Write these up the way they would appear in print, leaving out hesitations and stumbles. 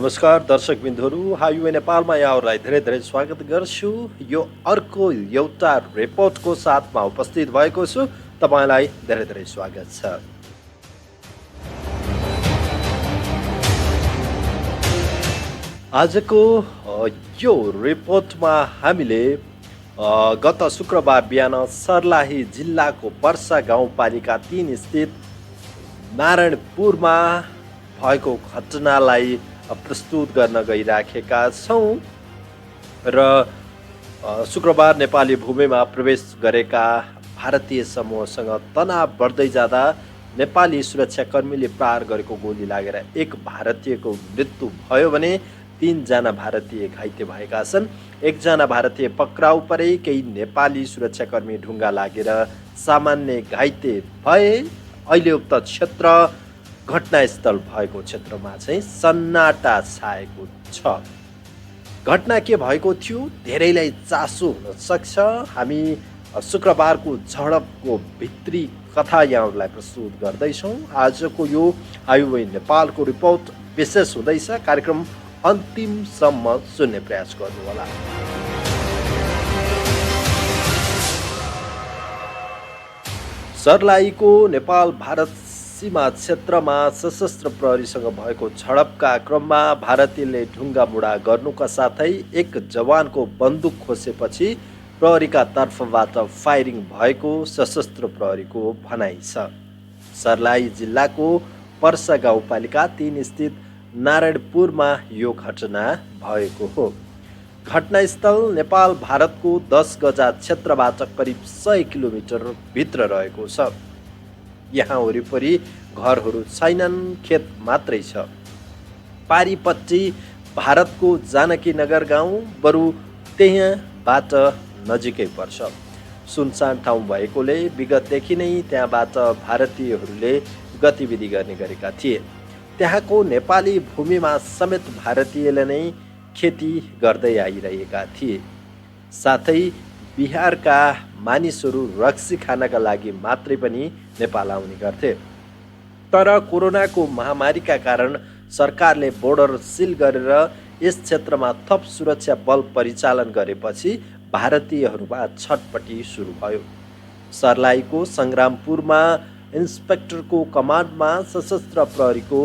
नमस्कार दर्शक बिन्दुहरू, हाइवे नेपालमा यहाँहरूलाई धेरै धेरै स्वागत गर्छु। यो अर्को एउटा रिपोर्टको साथमा उपस्थित भएको छु। तपाईँलाई धेरै धेरै स्वागत छ। आजको यो रिपोर्टमा हामीले गत शुक्रबार बिहान सर्लाही जिल्लाको पर्सा गाउँपालिका 3 स्थित नारायणपुरमा भएको घटनालाई प्रस्तुत गर्न गइराखेका छौँ र शुक्रबार नेपाली भूमिमा प्रवेश गरेका भारतीय समूहसँग तनाव बढ्दै जाँदा नेपाली सुरक्षाकर्मीले प्रहार गरेको गोली लागेर एक भारतीयको मृत्यु भयो भने 3 जना भारतीय घाइते भएका छन्। 1 जना भारतीय पक्राउ परे, केही नेपाली सुरक्षाकर्मी ढुङ्गा लागेर सामान्य घाइते भए। अहिले उक्त क्षेत्र घटनास्थल भएको क्षेत्रमा चाहिँ सन्नाटा छाएको छ। घटना के भएको थियो धेरैलाई चासो हुन सक्छ। हामी शुक्रबारको झडपको भित्री कथा यहाँहरूलाई प्रस्तुत गर्दैछौँ। आजको यो हाइवे नेपालको रिपोर्ट विशेष हुँदैछ। कार्यक्रम अन्तिमसम्म सुन्ने प्रयास गर्नुहोला। सर्लाहीको नेपाल भारत सीमा क्षेत्रमा सशस्त्र प्रहरीसँग भएको झडपका क्रममा भारतीयले ढुङ्गा मुढा गर्नुका साथै एक जवानको बन्दुक खोसेपछि प्रहरीका तर्फबाट फायरिङ भएको सशस्त्र प्रहरीको भनाइ छ। सर्लाही जिल्लाको पर्सा गाउँपालिका 3 स्थित नारायणपुरमा यो घटना भएको हो। घटनास्थल नेपाल भारतको 10 गजा क्षेत्रबाट करिब 100 किलोमिटर भित्र रहेको छ। यहाँ वरिपरि घरहरू छैनन्, खेत मात्रै छ। पारीपट्टि भारतको जानकी नगर गाउँ बरु त्यहाँबाट नजिकै पर्छ। सुनसान ठाउँ भएकोले विगतदेखि नै त्यहाँबाट भारतीयहरूले गतिविधि गर्ने गरेका थिए। त्यहाँको नेपाली भूमिमा समेत भारतीयले नै खेती गर्दै आइरहेका थिए। साथै बिहारका मानिसहरू रक्सी खानका लागि मात्रै पनि नेपाल आउने गर्थे। तर कोरोनाको महामारीका कारण सरकारले बोर्डर सिल गरेर यस क्षेत्रमा थप सुरक्षा बल परिचालन गरेपछि भारतीयहरूमा छटपटी सुरु भयो। सर्लाहीको सङ्ग्रामपुरमा इन्सपेक्टरको कमान्डमा सशस्त्र प्रहरीको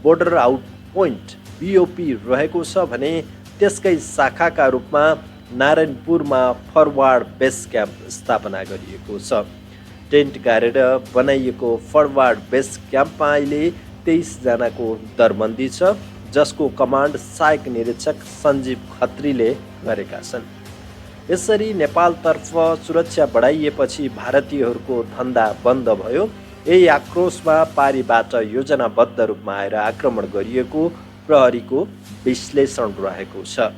बोर्डर आउट पोइन्ट BOP रहेको छ भने त्यसकै शाखाका रूपमा नारायणपुरमा फरवार्ड बेस क्याम्प स्थापना गरिएको छ। टेन्ट गाडेर बनाइएको फरवार्ड बेस क्याम्पमा अहिले 23 जनाको दरबन्दी छ, जसको कमान्ड सहायक निरीक्षक सञ्जीव खत्रीले गरेका छन्। यसरी नेपालतर्फ सुरक्षा बढाइएपछि भारतीयहरूको धन्दा बन्द भयो। यही आक्रोशमा पारीबाट योजनाबद्ध रूपमा आएर आक्रमण गरिएको प्रहरीको विश्लेषण रहेको छ।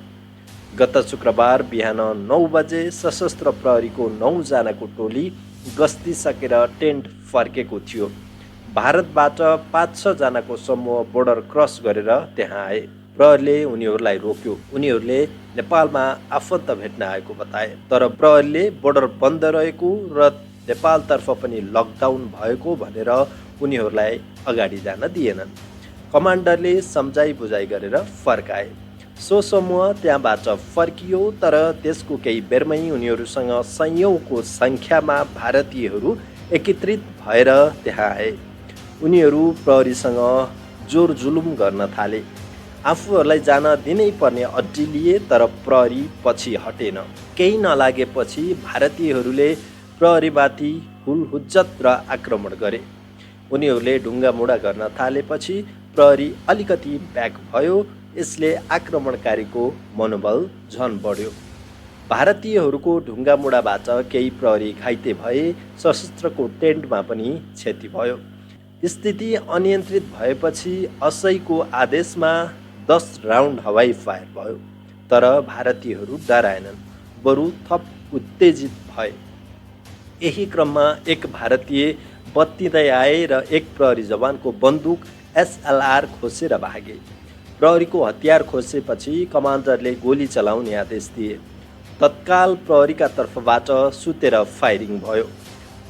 गत शुक्रबार बिहान 9 बजे सशस्त्र प्रहरीको 9 जनाको टोली गस्ती सकेर टेन्ट फर्केको थियो। भारतबाट 5-6 जनाको समूह बोर्डर क्रस गरेर त्यहाँ आए। प्रहरीले उनीहरूलाई रोक्यो। उनीहरूले नेपालमा आफन्त भेट्न आएको बताए। तर प्रहरीले बोर्डर बन्द रहेको र नेपालतर्फ पनि लकडाउन भएको भनेर उनीहरूलाई अगाडि जान दिएनन्। कमान्डरले सम्झाइ बुझाइ गरेर फर्काए। सो समूह त्यहाँबाट फर्कियो, तर त्यसको केही बेरमै उनीहरूसँग सयौँको सङ्ख्यामा भारतीयहरू एकत्रित भएर त्यहाँ आए। उनीहरू प्रहरीसँग जोर जुलुम गर्न थाले। आफूहरूलाई जान दिनै पर्ने अड्डी लिए, तर प्रहरी पछि हटेन। केही नलागेपछि भारतीयहरूले प्रहरीमाथि हुलहुज्जत र आक्रमण गरे। उनीहरूले ढुङ्गा मुढा गर्न थालेपछि प्रहरी अलिकति ब्याक भयो। यसले आक्रमणकारीको मनोबल झन बढ्यो। भारतीयहरूको ढुङ्गा मुढाबाट केही प्रहरी घाइते भए। सशस्त्रको टेन्टमा पनि क्षति भयो। स्थिति अनियन्त्रित भएपछि असैको आदेशमा 10 राउन्ड हवाई फायर भयो। तर भारतीयहरू डराएनन्, बरु थप उत्तेजित भए। यही क्रममा एक भारतीय बत्तिँदै आए र एक प्रहरी जवानको बन्दुक SLR खोसेर भागे। प्रहरीको हतियार खोसेपछि कमान्डरले गोली चलाउने आदेश दिए। तत्काल प्रहरीका तर्फबाट सुतेर फायरिङ भयो।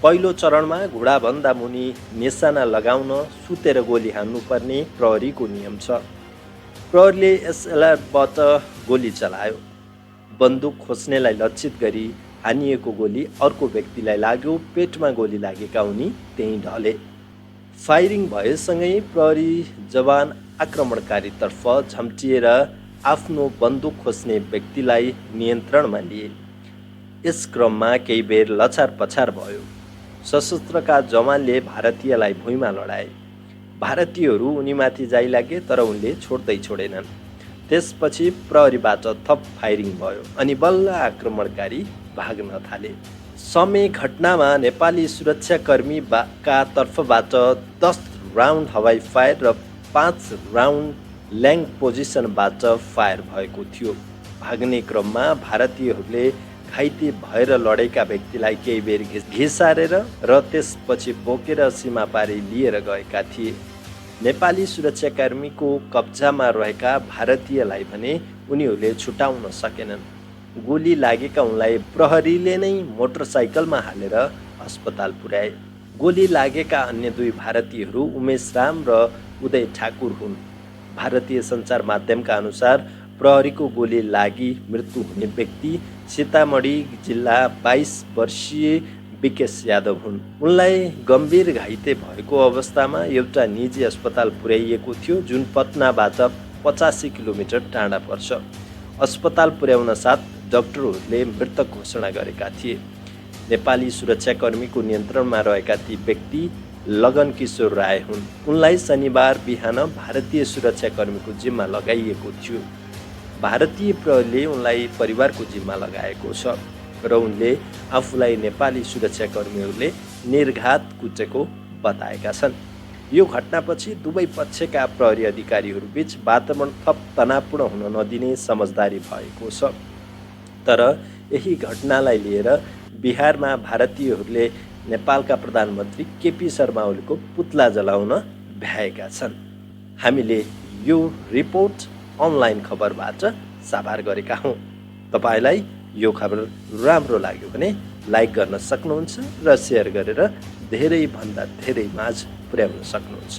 पहिलो चरणमा घुँडाभन्दा मुनि निशाना लगाउन सुतेर गोली हान्नुपर्ने प्रहरीको नियम छ। प्रहरीले एसएलआरबाट गोली चलायो। बन्दुक खोज्नेलाई लक्षित गरी हानिएको गोली अर्को व्यक्तिलाई लाग्यो। पेटमा गोली लागेका उनी त्यहीँ ढले। फायरिङ भएसँगै प्रहरी जवान आक्रमणकारीतर्फ झम्टिएर आफ्नो बन्दुक खोज्ने व्यक्तिलाई नियन्त्रणमा लिए। यस क्रममा केही बेर लछार पछार भयो। सशस्त्रका जवानले भारतीयलाई भुइँमा लडाए। भारतीयहरू उनीमाथि जाइलागे तर उनले छोड्दै छोडेनन्। त्यसपछि प्रहरीबाट थप फायरिङ भयो अनि बल्ल आक्रमणकारी भाग्न थाले। समय घटनामा नेपाली सुरक्षाकर्मीका तर्फबाट 10 राउन्ड हवाई फायर र 5 राउन्ड ल्याङ पोजिसनबाट फायर भएको थियो। भाग्ने क्रममा भारतीयहरूले घाइते भएर लडेका व्यक्तिलाई केही बेर घिसारेर र त्यसपछि बोकेर सीमा पारी लिएर गएका थिए। नेपाली सुरक्षाकर्मीको कब्जामा रहेका भारतीयलाई भने उनीहरूले छुटाउन सकेनन्। गोली लागेका उनलाई प्रहरीले नै मोटरसाइकलमा हालेर अस्पताल पुर्याए। गोली लागेका अन्य 2 भारतीयहरू उमेश राम र उदय ठाकुर हुन्। भारतीय सञ्चार माध्यमका अनुसार प्रहरीको गोली लागि मृत्यु हुने व्यक्ति सीतामढी जिल्ला 22 वर्षीय विकेश यादव हुन्। उनलाई गम्भीर घाइते भएको अवस्थामा एउटा निजी अस्पताल पुर्याइएको थियो जुन पटनाबाट 85 किलोमिटर टाढा पर्छ। अस्पताल पुर्याउन साथ डाक्टरहरूले मृतक घोषणा गरेका थिए। नेपाली सुरक्षाकर्मीको नियन्त्रणमा रहेका ती व्यक्ति लगन किशोर राय हुन्। उनलाई शनिबार बिहान भारतीय सुरक्षाकर्मीको जिम्मा लगाइएको थियो। भारतीय प्रहरीले उनलाई परिवारको जिम्मा लगाएको छ र उनले आफूलाई नेपाली सुरक्षाकर्मीहरूले निर्घात कुटेको बताएका छन्। यो घटनापछि दुवै पक्षका प्रहरी अधिकारीहरूबीच वातावरण थप तनावपूर्ण हुन नदिने समझदारी भएको छ। तर यही घटनालाई लिएर बिहारमा भारतीयहरूले नेपालका प्रधानमन्त्री केपी शर्मा ओलीको पुतला जलाउन भ्याएका छन्। हामीले यो रिपोर्ट अनलाइन खबरबाट साभार गरेका हौँ। तपाईलाई यो खबर राम्रो लाग्यो भने लाइक गर्न सक्नुहुन्छ र सेयर गरेर धेरैभन्दा धेरै माझ पुर्याउन सक्नुहुन्छ।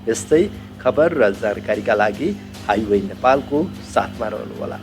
यस्तै खबर र जानकारीका लागि हाइवे नेपालको साथमा रहनुहोला।